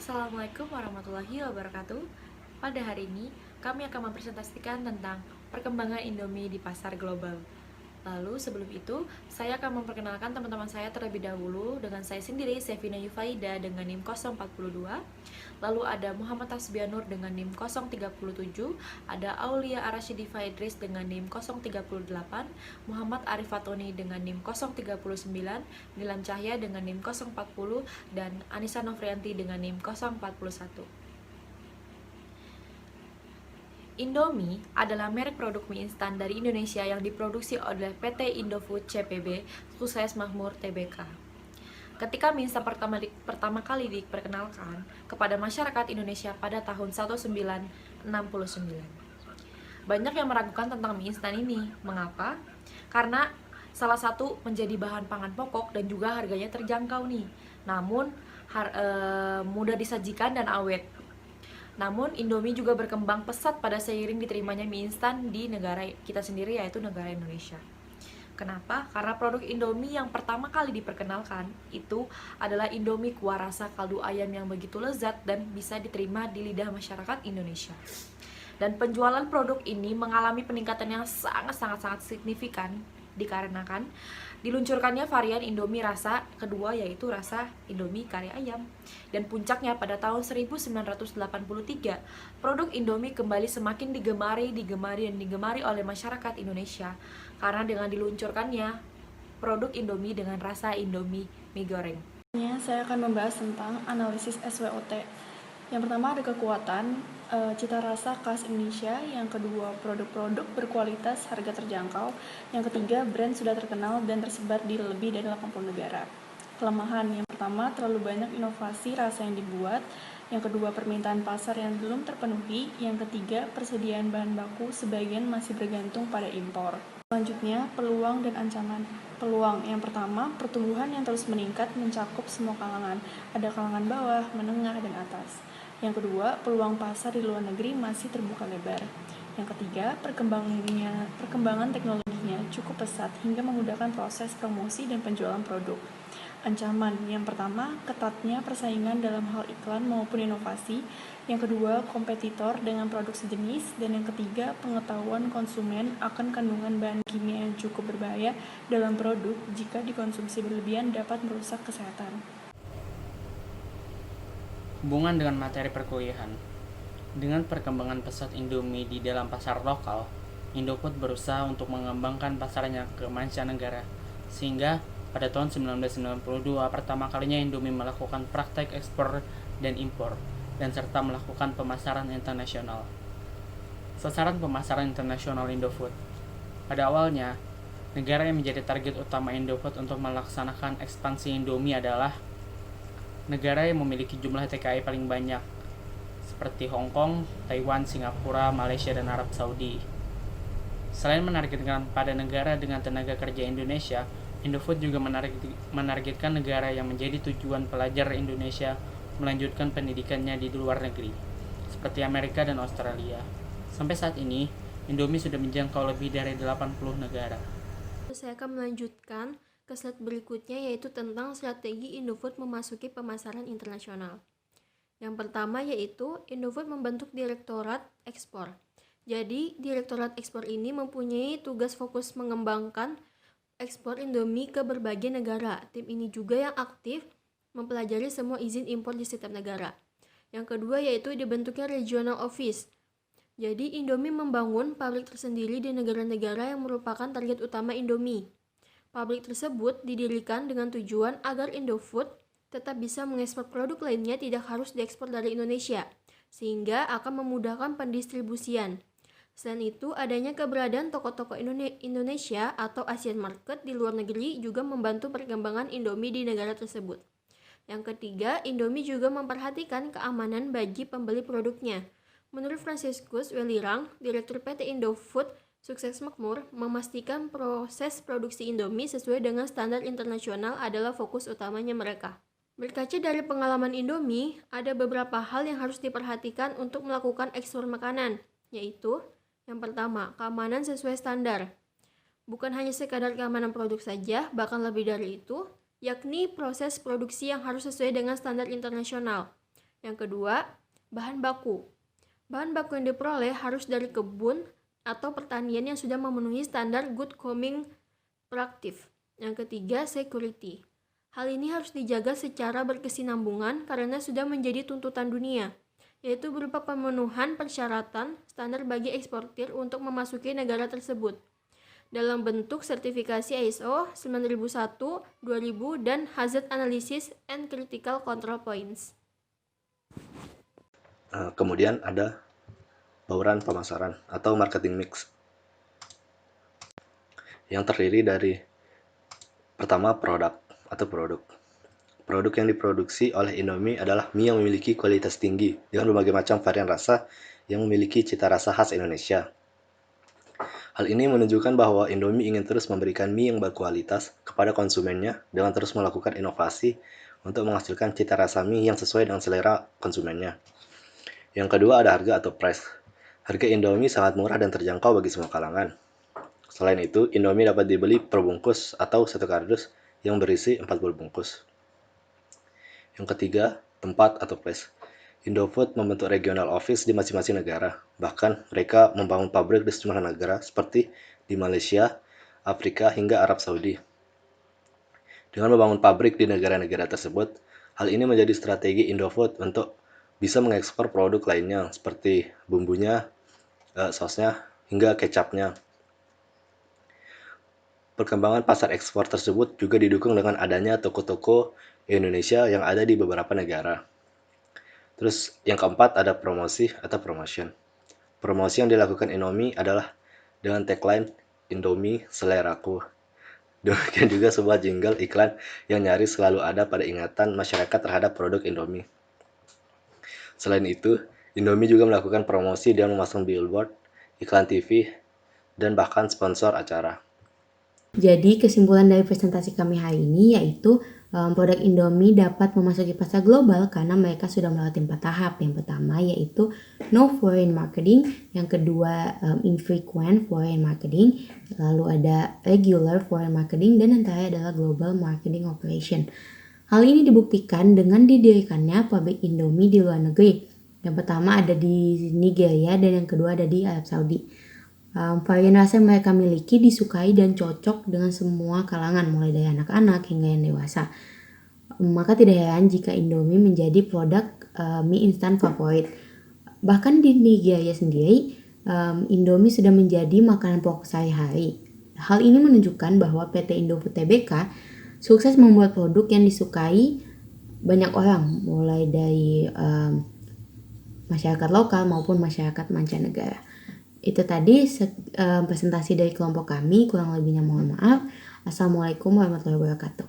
Assalamualaikum warahmatullahi wabarakatuh. Pada hari ini, kami akan mempresentasikan tentang perkembangan Indomie di pasar global. Lalu sebelum itu, saya akan memperkenalkan teman-teman saya terlebih dahulu dengan saya sendiri, Sevina Yufaida dengan NIM 042. Lalu ada Muhammad Tasbianur dengan NIM 037, ada Aulia Arashidi Faidris dengan NIM 038, Muhammad Arif Fatoni dengan NIM 039, Nilam Cahya dengan NIM 040, dan Anissa Novrianti dengan NIM 041. Indomie adalah merek produk mie instan dari Indonesia yang diproduksi oleh PT Indofood CPB, Sukses Makmur Tbk. Ketika mie instan pertama kali diperkenalkan kepada masyarakat Indonesia pada tahun 1969. Banyak yang meragukan tentang mie instan ini. Mengapa? Karena salah satu menjadi bahan pangan pokok dan juga harganya terjangkau nih. Namun mudah disajikan dan awet. Namun, Indomie juga berkembang pesat pada seiring diterimanya mie instan di negara kita sendiri, yaitu negara Indonesia. Kenapa? Karena produk Indomie yang pertama kali diperkenalkan itu adalah Indomie kuah rasa kaldu ayam yang begitu lezat dan bisa diterima di lidah masyarakat Indonesia. Dan penjualan produk ini mengalami peningkatan yang sangat signifikan dikarenakan diluncurkannya varian Indomie rasa kedua, yaitu rasa Indomie kari ayam. Dan puncaknya pada tahun 1983, produk Indomie kembali semakin digemari oleh masyarakat Indonesia karena dengan diluncurkannya produk Indomie dengan rasa Indomie mie goreng. Saya akan membahas tentang analisis SWOT. Yang pertama ada kekuatan, cita rasa khas Indonesia. Yang kedua, produk-produk berkualitas, harga terjangkau. Yang ketiga, brand sudah terkenal dan tersebar di lebih dari 80 negara. Kelemahan, yang pertama, terlalu banyak inovasi rasa yang dibuat. Yang kedua, permintaan pasar yang belum terpenuhi. Yang ketiga, persediaan bahan baku sebagian masih bergantung pada impor. Selanjutnya, peluang dan ancaman. Peluang, yang pertama, pertumbuhan yang terus meningkat mencakup semua kalangan. Ada kalangan bawah, menengah, dan atas. Yang kedua, peluang pasar di luar negeri masih terbuka lebar. Yang ketiga, perkembangan teknologinya cukup pesat hingga memudahkan proses promosi dan penjualan produk. Ancaman, yang pertama, ketatnya persaingan dalam hal iklan maupun inovasi. Yang kedua, kompetitor dengan produk sejenis. Dan yang ketiga, pengetahuan konsumen akan kandungan bahan kimia yang cukup berbahaya dalam produk jika dikonsumsi berlebihan dapat merusak kesehatan. Hubungan dengan materi perkuliahan. Dengan perkembangan pesat Indomie di dalam pasar lokal, Indofood berusaha untuk mengembangkan pasarnya ke mancanegara, sehingga pada tahun 1992 pertama kalinya Indomie melakukan praktek ekspor dan impor, dan serta melakukan pemasaran internasional. Sasaran pemasaran internasional Indofood. Pada awalnya, negara yang menjadi target utama Indofood untuk melaksanakan ekspansi Indomie adalah negara yang memiliki jumlah TKI paling banyak, seperti Hong Kong, Taiwan, Singapura, Malaysia, dan Arab Saudi. Selain menargetkan pada negara dengan tenaga kerja Indonesia, Indofood juga menargetkan negara yang menjadi tujuan pelajar Indonesia melanjutkan pendidikannya di luar negeri, seperti Amerika dan Australia. Sampai saat ini, Indomie sudah menjangkau lebih dari 80 negara. Saya akan melanjutkan ke slide berikutnya, yaitu tentang strategi Indofood memasuki pemasaran internasional. Yang pertama yaitu Indofood membentuk Direktorat Ekspor. Jadi, Direktorat Ekspor ini mempunyai tugas fokus mengembangkan ekspor Indomie ke berbagai negara. Tim ini juga yang aktif mempelajari semua izin impor di setiap negara. Yang kedua yaitu dibentuknya Regional Office. Jadi, Indomie membangun pabrik tersendiri di negara-negara yang merupakan target utama Indomie. Pabrik tersebut didirikan dengan tujuan agar Indofood tetap bisa mengekspor produk lainnya tidak harus diekspor dari Indonesia, sehingga akan memudahkan pendistribusian. Selain itu, adanya keberadaan toko-toko Indonesia atau Asian Market di luar negeri juga membantu perkembangan Indomie di negara tersebut. Yang ketiga, Indomie juga memperhatikan keamanan bagi pembeli produknya. Menurut Franciscus Welirang, Direktur PT Indofood Sukses Makmur, memastikan proses produksi Indomie sesuai dengan standar internasional adalah fokus utamanya mereka. Berkaca dari pengalaman Indomie, ada beberapa hal yang harus diperhatikan untuk melakukan ekspor makanan, yaitu yang pertama, keamanan sesuai standar. Bukan hanya sekadar keamanan produk saja, bahkan lebih dari itu, yakni proses produksi yang harus sesuai dengan standar internasional. Yang kedua, bahan baku. Bahan baku yang diperoleh harus dari kebun atau pertanian yang sudah memenuhi standar Good Farming Practice. Yang ketiga, security. Hal ini harus dijaga secara berkesinambungan karena sudah menjadi tuntutan dunia, yaitu berupa pemenuhan persyaratan standar bagi eksportir untuk memasuki negara tersebut dalam bentuk sertifikasi ISO 9001, 2000, dan Hazard Analysis and Critical Control Points. Kemudian ada bauran pemasaran atau marketing mix yang terdiri dari pertama produk. Produk yang diproduksi oleh Indomie adalah mie yang memiliki kualitas tinggi dengan berbagai macam varian rasa yang memiliki cita rasa khas Indonesia. Hal ini menunjukkan bahwa Indomie ingin terus memberikan mie yang berkualitas kepada konsumennya dengan terus melakukan inovasi untuk menghasilkan cita rasa mie yang sesuai dengan selera konsumennya. Yang kedua ada harga atau price. Harga Indomie sangat murah dan terjangkau bagi semua kalangan. Selain itu, Indomie dapat dibeli per bungkus atau satu kardus yang berisi 40 bungkus. Yang ketiga, tempat atau place. Indofood membentuk regional office di masing-masing negara. Bahkan mereka membangun pabrik di sejumlah negara seperti di Malaysia, Afrika, hingga Arab Saudi. Dengan membangun pabrik di negara-negara tersebut, hal ini menjadi strategi Indofood untuk bisa mengekspor produk lainnya seperti bumbunya, sausnya, hingga kecapnya. Perkembangan pasar ekspor tersebut juga didukung dengan adanya toko-toko Indonesia yang ada di beberapa negara. Terus yang keempat ada promosi atau promotion. Promosi yang dilakukan Indomie adalah dengan tagline Indomie seleraku. Demikian juga sebuah jingle iklan yang nyaris selalu ada pada ingatan masyarakat terhadap produk Indomie. Selain itu, Indomie juga melakukan promosi dengan memasang billboard, iklan TV, dan bahkan sponsor acara. Jadi kesimpulan dari presentasi kami hari ini yaitu produk Indomie dapat memasuki pasar global karena mereka sudah melewati 4 tahap. Yang pertama yaitu no foreign marketing, yang kedua infrequent foreign marketing, lalu ada regular foreign marketing, dan yang terakhir adalah global marketing operation. Hal ini dibuktikan dengan didirikannya pabrik Indomie di luar negeri. Yang pertama ada di Nigeria dan yang kedua ada di Arab Saudi. Varian rasa yang mereka miliki disukai dan cocok dengan semua kalangan, mulai dari anak-anak hingga yang dewasa. Maka tidak heran jika Indomie menjadi produk mie instan favorit. Bahkan di Nigeria sendiri, Indomie sudah menjadi makanan pokok sehari-hari. Hal ini menunjukkan bahwa PT Indofood Tbk sukses membuat produk yang disukai banyak orang, mulai dari masyarakat lokal maupun masyarakat mancanegara. Itu tadi presentasi dari kelompok kami, kurang lebihnya mohon maaf. Assalamualaikum warahmatullahi wabarakatuh.